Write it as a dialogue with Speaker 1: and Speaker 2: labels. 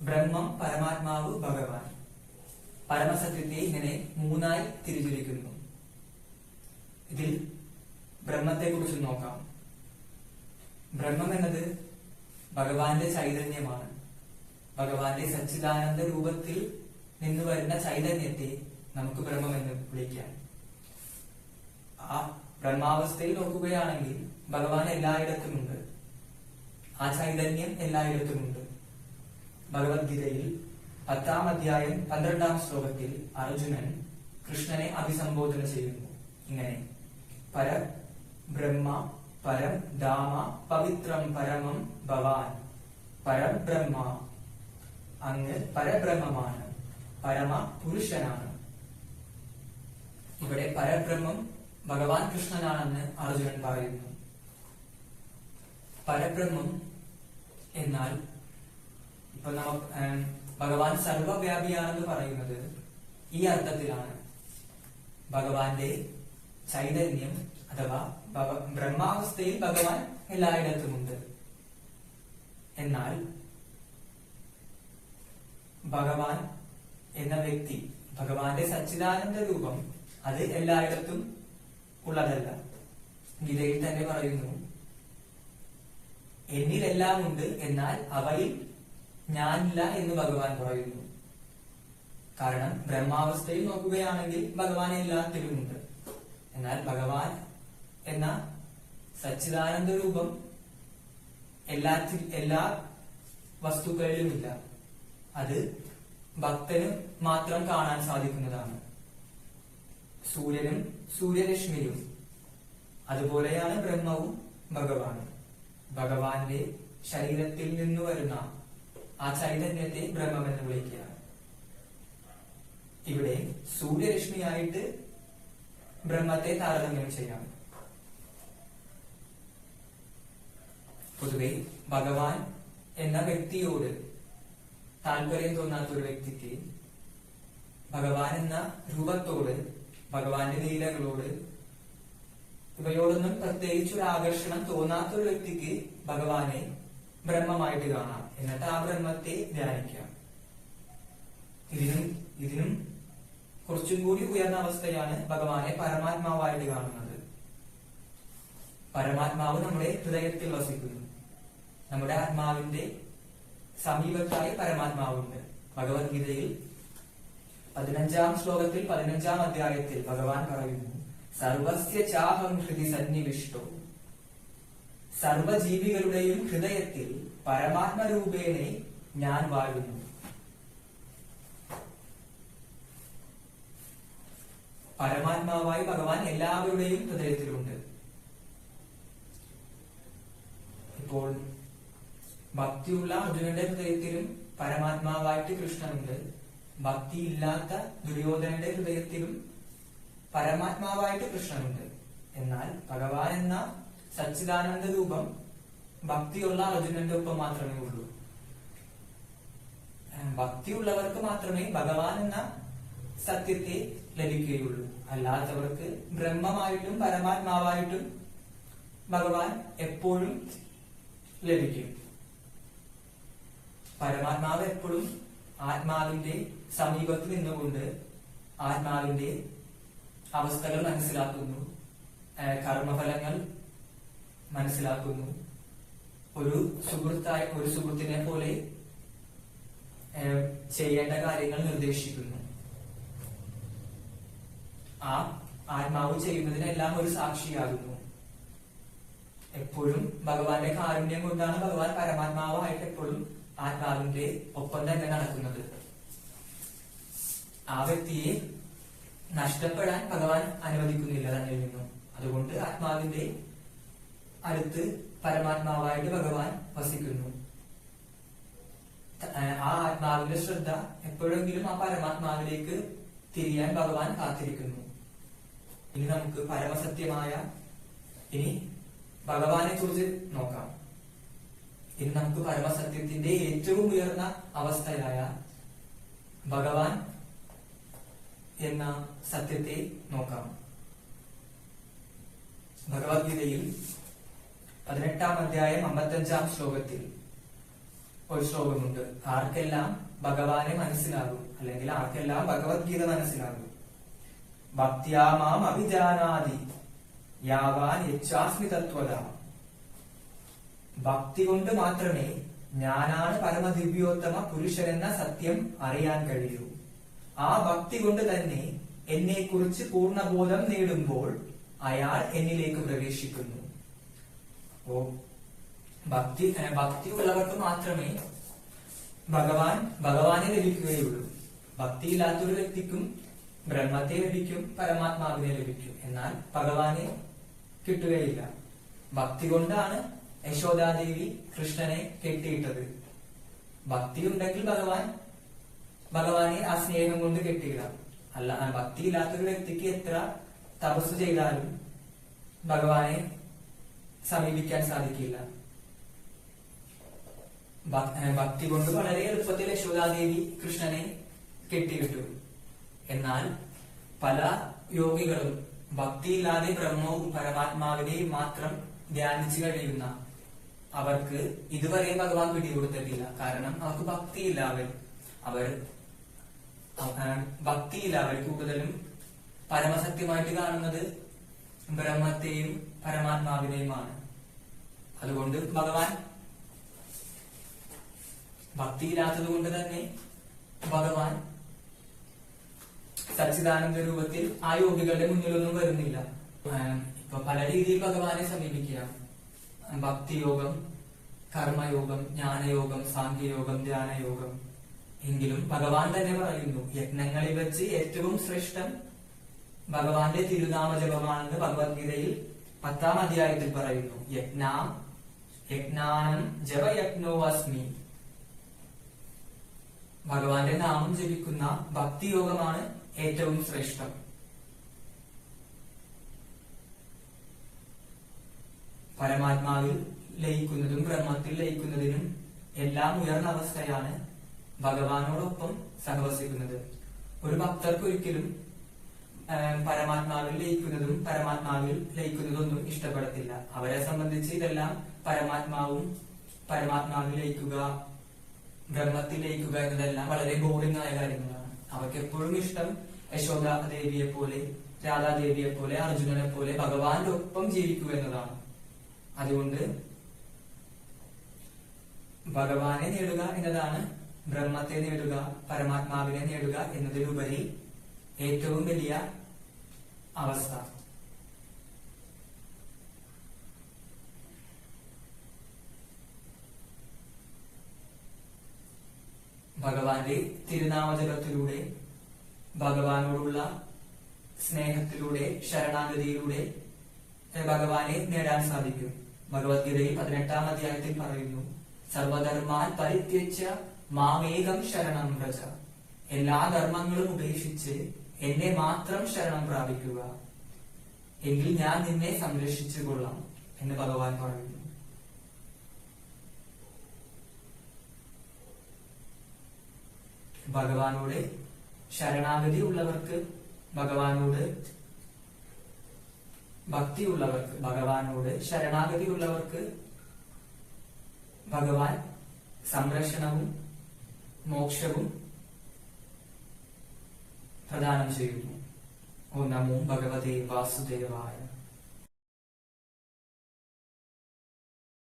Speaker 1: ബ്രഹ്മം, പരമാത്മാവ്, ഭഗവാൻ. പരമസത്യത്തെ ഇങ്ങനെ മൂന്നായി തിരിച്ചിരിക്കുന്നു. ഇതിൽ ബ്രഹ്മത്തെ കുറിച്ച് നോക്കാം. ബ്രഹ്മം എന്നത് ഭഗവാന്റെ ചൈതന്യമാണ്. ഭഗവാന്റെ സച്ചിദാനന്ദ രൂപത്തിൽ നിന്ന് വരുന്ന ചൈതന്യത്തെ നമുക്ക് ബ്രഹ്മം എന്ന് വിളിക്കാം. ആ ബ്രഹ്മാവസ്ഥയിൽ നോക്കുകയാണെങ്കിൽ ഭഗവാൻ എല്ലായിടത്തുമുണ്ട്. ആ ചൈതന്യം എല്ലായിടത്തുമുണ്ട്. ഭഗവത്ഗീതയിൽ 10-ാം അധ്യായം 12-ാം ശ്ലോകത്തിൽ അർജുനൻ കൃഷ്ണനെ അഭിസംബോധന ചെയ്യുന്നു ഇങ്ങനെ: പര ബ്രഹ്മ പരം ധാമ പവിത്രം പരമം ഭവാൻ. പരബ്രഹ്മ, അങ്ങ് പരബ്രഹ്മമാണ്, പരമ പുരുഷനാണ്. ഇവിടെ പരബ്രഹ്മം ഭഗവാൻ കൃഷ്ണനാണെന്ന് അർജുനൻ പറയുന്നു. പരബ്രഹ്മം എന്നാൽ ഇപ്പൊ ഭഗവാൻ സർവവ്യാപിയാണെന്ന് പറയുന്നത് ഈ അർത്ഥത്തിലാണ്. ഭഗവാന്റെ ചൈതന്യം അഥവാ ബ്രഹ്മാവസ്ഥയിൽ ഭഗവാൻ എല്ലായിടത്തുമുണ്ട്. എന്നാൽ ഭഗവാൻ എന്ന വ്യക്തി, ഭഗവാന്റെ സച്ചിദാനന്ദ രൂപം, അത് എല്ലായിടത്തും ഉള്ളതല്ല. ഗീതയിൽ തന്നെ പറയുന്നു, എന്നിലെല്ലാം ഉണ്ട്, എന്നാൽ അവയിൽ ഞാനില്ല എന്ന് ഭഗവാൻ പറയുന്നു. കാരണം ബ്രഹ്മാവസ്ഥയിൽ നോക്കുകയാണെങ്കിൽ ഭഗവാൻ എല്ലാത്തിലുമുണ്ട്. എന്നാൽ ഭഗവാൻ എന്ന സച്ചിദാനന്ദ രൂപം എല്ലാ വസ്തുക്കളിലുമില്ല. അത് ഭക്തന് മാത്രം കാണാൻ സാധിക്കുന്നതാണ്. സൂര്യനും സൂര്യരശ്മിയും അതുപോലെയാണ് ബ്രഹ്മവും ഭഗവാനും. ഭഗവാന്റെ ശരീരത്തിൽ നിന്ന് വരുന്ന ആ ചൈതന്യത്തെ ബ്രഹ്മമെന്ന് വിളിക്കുക. ഇവിടെ സൂര്യരശ്മിയായിട്ട് ബ്രഹ്മത്തെ താരതമ്യം ചെയ്യാം. പൊതുവെ ഭഗവാൻ എന്ന വ്യക്തിയോട് താല്പര്യം തോന്നാത്ത ഒരു വ്യക്തിക്ക്, ഭഗവാൻ എന്ന രൂപത്തോട്, ഭഗവാന്റെ ലീലകളോട് ഇവയോടൊന്നും പ്രത്യേകിച്ച് ഒരു ആകർഷണം തോന്നാത്ത ഒരു വ്യക്തിക്ക് ഭഗവാനെ ബ്രഹ്മമായിട്ട് കാണാം. എന്നിട്ട് ആ ബ്രഹ്മത്തെ ധ്യാനിക്കാം. ഇതിനും കുറച്ചും കൂടി ഉയർന്ന അവസ്ഥയാണ് ഭഗവാനെ പരമാത്മാവായിട്ട് കാണുന്നത്. പരമാത്മാവ് നമ്മുടെ ഹൃദയത്തിൽ വസിക്കുന്നു. നമ്മുടെ ആത്മാവിന്റെ സമീപത്തായി പരമാത്മാവുണ്ട്. ഭഗവത്ഗീതയിൽ 15-ാം ശ്ലോകത്തിൽ 15-ാം അധ്യായത്തിൽ ഭഗവാൻ പറയുന്നു, സർവസ്യ ചാഹം ഹൃദി സന്നിവിഷ്ടോ. സർവജീവികളുടെയും ഹൃദയത്തിൽ പരമാത്മരൂപേണെ ഞാൻ വാഴുന്നു. പരമാത്മാവായി ഭഗവാൻ എല്ലാവരുടെയും ഹൃദയത്തിലുണ്ട്. ഇപ്പോൾ ഭക്തിയുള്ള അർജുനന്റെ ഹൃദയത്തിലും പരമാത്മാവായിട്ട് കൃഷ്ണനുണ്ട്. ഭക്തിയില്ലാത്ത ദുര്യോധനന്റെ ഹൃദയത്തിലും പരമാത്മാവായിട്ട് കൃഷ്ണനുണ്ട്. എന്നാൽ ഭഗവാൻ എന്ന സച്ചിദാനന്ദ രൂപം ഭക്തിയുള്ള അർജുനന്റെ ഒപ്പം മാത്രമേ ഉള്ളൂ. ഭക്തിയുള്ളവർക്ക് മാത്രമേ ഭഗവാൻ എന്ന സത്യത്തെ ലഭിക്കുകയുള്ളൂ. അല്ലാത്തവർക്ക് ബ്രഹ്മമായിട്ടും പരമാത്മാവായിട്ടും ഭഗവാൻ എപ്പോഴും ലഭിക്കും. പരമാത്മാവ് എപ്പോഴും ആത്മാവിന്റെ സമീപത്ത് നിന്നുകൊണ്ട് ആത്മാവിന്റെ അവസ്ഥകൾ മനസ്സിലാക്കുന്നു, കർമ്മഫലങ്ങൾ മനസ്സിലാക്കുന്നു. ഒരു സുഹൃത്തിനെ പോലെ ചെയ്യേണ്ട കാര്യങ്ങൾ നിർദ്ദേശിക്കുന്നു. ആ ആത്മാവ് ചെയ്യുന്നതിനെല്ലാം ഒരു സാക്ഷിയാകുന്നു. എപ്പോഴും ഭഗവാന്റെ കാരുണ്യം കൊണ്ടാണ് ഭഗവാൻ പരമാത്മാവായിട്ട് എപ്പോഴും ആത്മാവിന്റെ ഒപ്പം തന്നെ നടക്കുന്നത്. ആ വ്യക്തിയെ നഷ്ടപ്പെടാൻ ഭഗവാൻ അനുവദിക്കുന്നില്ല തന്നിൽ നിന്നും. അതുകൊണ്ട് ആത്മാവിന്റെ അടുത്ത് പരമാത്മാവായിട്ട് ഭഗവാൻ വസിക്കുന്നു. ആ ആത്മാവിന്റെ ശ്രദ്ധ എപ്പോഴെങ്കിലും ആ പരമാത്മാവിലേക്ക് തിരിയാൻ ഭഗവാൻ കാത്തിരിക്കുന്നു. ഇനി നമുക്ക് പരമസത്യമായ ഭഗവാനെ കുറിച്ച് നോക്കാം. ഇനി നമുക്ക് പരമസത്യത്തിന്റെ ഏറ്റവും ഉയർന്ന അവസ്ഥയായ ഭഗവാൻ എന്ന സത്യത്തെ നോക്കാം. ഭഗവത്ഗീതയിൽ 18-ാം അധ്യായം 55-ാം ശ്ലോകത്തിൽ ഒരു ശ്ലോകമുണ്ട്. ആർക്കെല്ലാം ഭഗവാനെ മനസ്സിലാകും, അല്ലെങ്കിൽ ആർക്കെല്ലാം ഭഗവത്ഗീത മനസ്സിലാകും. ഭക്ത്യാമാം അഭിജാനാതി യാവാൻ യച്ഛാസ്മി തത്വത. ഭക്തി കൊണ്ട് മാത്രമേ ഞാനാണ് പരമദിവ്യോത്തമ പുരുഷനെന്ന സത്യം അറിയാൻ കഴിയൂ. ആ ഭക്തി കൊണ്ട് തന്നെ എന്നെ കുറിച്ച് പൂർണ്ണബോധം നേടുമ്പോൾ അയാൾ എന്നിലേക്ക് പ്രവേശിക്കുന്നു. ഓ ഭക്തിയുള്ളവർക്ക് മാത്രമേ ഭഗവാനെ ലഭിക്കുകയുള്ളൂ. ഭക്തിയില്ലാത്തൊരു വ്യക്തിക്കും ബ്രഹ്മത്തെ ലഭിക്കും, പരമാത്മാവിനെ ലഭിക്കും, എന്നാൽ ഭഗവാനെ കിട്ടുകയില്ല. ഭക്തി കൊണ്ടാണ് യശോദാദേവി കൃഷ്ണനെ കെട്ടിയിട്ടത്. ഭക്തി ഉണ്ടെങ്കിൽ ഭഗവാനെ ആ സ്നേഹം കൊണ്ട് കെട്ടിയിടാം. അല്ല, ഭക്തിയില്ലാത്തൊരു വ്യക്തിക്ക് എത്ര തപസ് ചെയ്താലും ഭഗവാനെ സമീപിക്കാൻ സാധിക്കില്ല. ഭക്തി കൊണ്ട് വളരെ എളുപ്പത്തിൽ യശോദാദേവി കൃഷ്ണനെ കെട്ടിയിട്ടു. എന്നാൽ പല യോഗികളും ഭക്തിയില്ലാതെ ബ്രഹ്മവും പരമാത്മാവിനെയും മാത്രം ധ്യാനിച്ചു കഴിയുന്ന അവർക്ക് ഇതുവരെ ഭഗവാൻ പിടികൊടുത്തിട്ടില്ല. കാരണം അവർക്ക് ഭക്തിയില്ല. അവർ കൂടുതലും പരമസത്യമായിട്ട് കാണുന്നത് ബ്രഹ്മത്തെയും പരമാത്മാവിനെയുമാണ്. അതുകൊണ്ട് ഭഗവാൻ ഭക്തിയില്ലാത്തത് കൊണ്ട് തന്നെ ഭഗവാൻ സച്ചിദാനന്ദ രൂപത്തിൽ ആ യോഗികളുടെ മുന്നിലൊന്നും വരുന്നില്ല. ഇപ്പൊ പല രീതിയിൽ ഭഗവാനെ സമീപിക്കാം. ഭക്തിയോഗം, കർമ്മയോഗം, ജ്ഞാനയോഗം, സാഖ്യയോഗം, ധ്യാനയോഗം. എങ്കിലും ഭഗവാൻ തന്നെ പറയുന്നു, യജ്ഞങ്ങളിൽ വെച്ച് ഏറ്റവും ശ്രേഷ്ഠം ഭഗവാന്റെ തിരുനാമ ജപമാണെന്ന് ഭഗവത്ഗീതയിൽ 10-ാം അധ്യായത്തിൽ പറയുന്നു. യജ്ഞാനം ജപയജ്ഞോ അസ്മി. ഭഗവാന്റെ നാമം ജപിക്കുന്ന ഭക്തിയോഗമാണ് ഏറ്റവും ശ്രേഷ്ഠം. പരമാത്മാവിൽ ലയിക്കുന്നതും ബ്രഹ്മത്തിൽ ലയിക്കുന്നതിനും എല്ലാം ഉയർന്ന അവസ്ഥയാണ് ഭഗവാനോടൊപ്പം സഹവസിക്കുന്നത്. ഒരു ഭക്തർക്ക് ഒരിക്കലും പരമാത്മാവിൽ ലയിക്കുന്നതൊന്നും ഇഷ്ടപ്പെടത്തില്ല. അവരെ സംബന്ധിച്ച് ഇതെല്ലാം പരമാത്മാവിൽ ലയിക്കുക, ബ്രഹ്മത്തിൽ ലയിക്കുക എന്നതെല്ലാം വളരെ ബോറിംഗ് ആയ കാര്യങ്ങളാണ്. അവർക്ക് എപ്പോഴും ഇഷ്ടം യശോദാദേവിയെ പോലെ, രാധാദേവിയെ പോലെ, അർജുനനെ പോലെ ഭഗവാന്റെ ഒപ്പം ജീവിക്കുക എന്നതാണ്. അതുകൊണ്ട് ഭഗവാനെ നേടുക എന്നതാണ് ബ്രഹ്മത്തെ നേടുക, പരമാത്മാവിനെ നേടുക എന്നതിലുപരി ഏറ്റവും വലിയ അവസ്ഥ. ഭഗവാന്റെ തിരുനാമജപത്തിലൂടെ, ഭഗവാനോടുള്ള സ്നേഹത്തിലൂടെ, ശരണാഗതിയിലൂടെ ഭഗവാനെ നേടാൻ സാധിക്കും. ഭഗവത്ഗീതയിൽ 18-ാം അധ്യായത്തിൽ പറയുന്നു, സർവധർമാൻ പരിത്യജ്യ മാമേകം ശരണം വ്രജ. എല്ലാ ധർമ്മങ്ങളും ഉപേക്ഷിച്ച് എന്നെ മാത്രം ശരണം പ്രാപിക്കുക, എങ്കിൽ ഞാൻ നിന്നെ സംരക്ഷിച്ചു കൊള്ളാം എന്ന് ഭഗവാൻ പറയുന്നു. ഭഗവാനോട് ശരണാഗതി ഉള്ളവർക്ക്, ഭഗവാനോട് ഭക്തിയുള്ളവർക്ക്, ഭഗവാനോട് ശരണാഗതി ഉള്ളവർക്ക് ഭഗവാൻ സംരക്ഷണവും മോക്ഷവും പ്രദാനം ചെയ്യുന്നു. ഓ നമോ ഭഗവതേ വാസുദേവായ.